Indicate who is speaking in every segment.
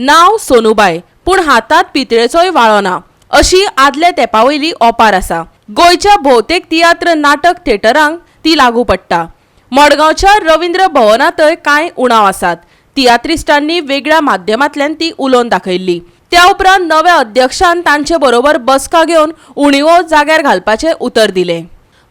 Speaker 1: नाव सोनूबाई पूण हातात पितळेचोय वाळो ना अशी आदले तेंपावयली ओपार आसा। गोंयच्या भोवतेक तियात्र नाटक थिएटरांक ती लागू पडटा। मडगांवच्या रवींद्र भवनांतय कांय उणाव आसात। तियात्रिस्टांनी वेगळ्या माध्यमांतल्यान ती उलोवन दाखयल्ली। त्या उपरांत नव्या अध्यक्षान तांचे बरोबर बसका घेवन उणिवो जाग्यार घालपाचे उतर दिले।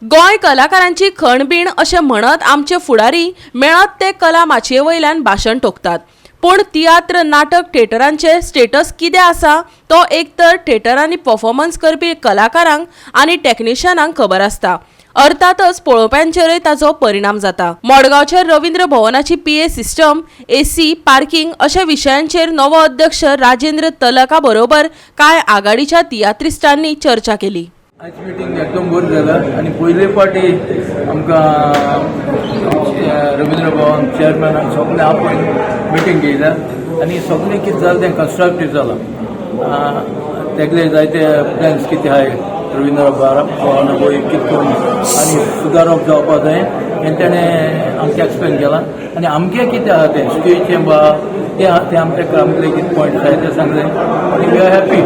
Speaker 1: गोंय कलाकारांची खणबीण अशें म्हणत आमचे फुडारी मेळत ते कला माचयेवयल्यान भाशण ठोकतात। पूण तियात्र नाटक थिएटरांचे स्टेटस कितें आसा तो एक तर थिएटरांनी परफॉर्मन्स करपी कलाकारांक आनी टॅक्निशियनांक खबर आसता। अर्थातच पळोवप्यांचेरय ताचो परिणाम जाता। मडगांवच्या रवींद्र भवनाची पीए सिस्टम, एसी, पार्किंग अशा विशयांचेर नवो अध्यक्ष राजेंद्र तलका बरोबर कांय आघाडीच्या तियात्रिस्टांनी चर्चा केली।
Speaker 2: आज मीटिंग एकदम बरी जाला आनी पयले फावटी आमकां रवींद्र भवन चेअरमॅनान सगळे आपयन मीटिंग घेयला आनी सगळें कितें जालें तें कन्स्ट्रक्टीव जालां। तेगले जायते प्लॅन्स कितें आहाय रवींद्र भवना पळय कितें करून आनी सुदारप जावपा जाय हें तेणें आमकां एक्सप्लेन केलां आनी आमगे कितें आहा तें स्टेजीचें बा तें आमकां कितें पॉयंट्स आहाय तें सांगलें आनी वी आर हॅपी।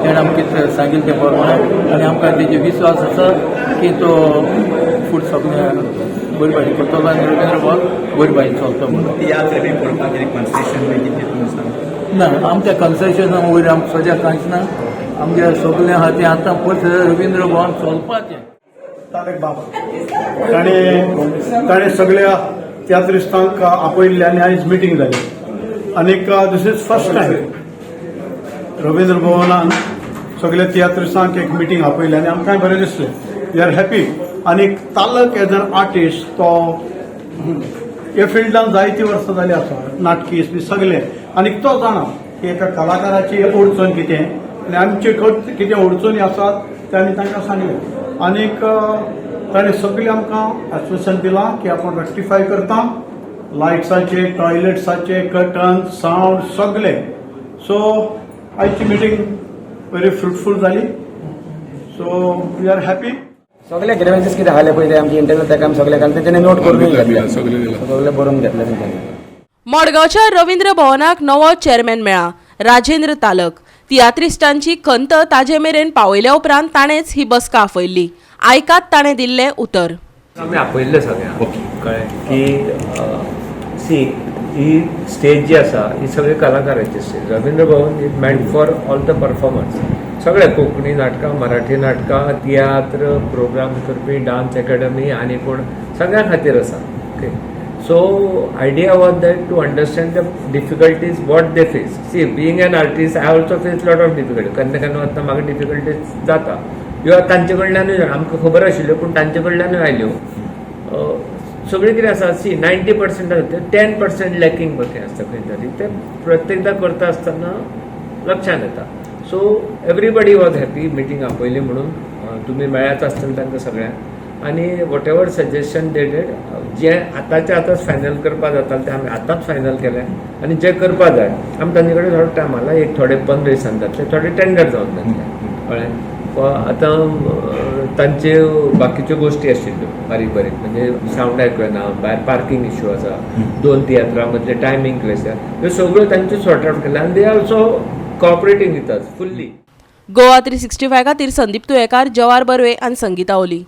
Speaker 2: तेणें आमकां कितें सांगिल्लें तें प्रमाणे आनी आमकां तेजे विश्वास आसा की तो फूड सगळें बरी भाशेन करतलो आनी रवींद्र भवन बरी भाशेन चलता म्हणून।
Speaker 3: तियात्र बी पळोवपाक कितें कन्सेशन बी कितें तुमी सांग
Speaker 2: ना आमच्या कन्सेशना वयर आमकां सद्या कांयच ना। आमगे सगळें आहा तें आतां परत रवींद्र भवन चलपाचें।
Speaker 4: तारक बाबा ताणें सगळ्या तियात्रिस्तांक आपयल्ले आनी आयज मिटींग जाली आनीक this is first time Ravindra भवनान सगळ्या तियात्रिस्तांक एक मिटींग आपयली आनी आमकां बरें दिसलें। We are happy. आनीक तालक एज एन आर्टिस्ट तो ह्या फिल्डान जायतीं वर्सां जालीं आसा, नाटकी बी सगळें आनीक तो जाणा की एका कलाकाराची अडचण कितें आनी आमचे कितें अडचणी आसात ते आमी तांकां सांगलें आनीक ताणें सगळें आमकां एसोसिएशन दिलां की आपूण रेक्टिफाय करता लायट्साचे, टॉयलेट्साचे, कर्टन, सावंड सगळें। सो आयची मिटींग व्हेरी फ्रुटफूल जाली। So we are happy.
Speaker 5: सगळे ग्रेव्हन्सेस कितें आसले पळय ते आमचे इंटरनल तेका आमी सगळे घालता तेणे नोट करून घेतले सगळे बरोवन घेतले तेंच्यांनी।
Speaker 1: मडगांवच्या रवींद्र भवनाक नवो चेअरमॅन मेळ्ळा, राजेंद्र तालक। तियात्रिस्टांची खंत ताजे मेरेन पावयल्या उपरांत ताणेच ही बसका आपयल्ली। आयकात ताणें दिल्लें उतर।
Speaker 6: आमी आपयल्लें सगळ्यांक कळ्ळें की सी ही स्टेज जी आसा ही सगळी कलाकारांची stage. Ravindra Bhavan is meant for all the performance. सगळे कोंकणी नाटकां, मराठी नाटकां, तियात्र, प्रोग्राम करपी, डान्स अकॅडमी आनी कोण सगळ्या खातीर आसा। Okay, so idea was that to understand the difficulties what they face. See being an artist I also face lot of difficulty. केन्ना केन्ना वता म्हाका डिफिकल्टीज जाता किंवा तांचे कडल्यानूय आमकां खबर आशिल्ल्यो पूण तांचे कडल्यानूय आयल्यो। सगळें कितें आसा सी 90% आसा 10% लॅकिंग बरें आसता खंय तरी ते प्रत्येकदां करता आसतना लक्षांत येता। So everybody was happy meeting आपयली म्हणून। तुमी मेळ्याच आसतलें तांकां सगळ्यांक आनी what ever suggestion they did जें आतांच्या आतांच फायनल करपा जातालें तें आमी आतांच फायनल केलें आनी जें करपा जाय आमी तांचे कडेन थोडो टायम आसला, एक थोडे 15 दिसान जातले, थोडे टेंडर जावन जातले कळ्ळें। आतां तांच्यो बाकीच्यो गोश्टी आशिल्ल्यो बारीक बारीक म्हणजे सावंड आयकूं येना, भायर पार्किंग इश्यू आसा, 2 तियात्रां मदले टायमींग क्लेश आसा, ह्यो सगळ्यो तांच्यो सॉर्ट आउट केल्या आनी they also cooperating with us fully.
Speaker 1: Goa 365 खातीर संदीप तुयेकार, जवाहर बर्वे आनी संगीता ओली।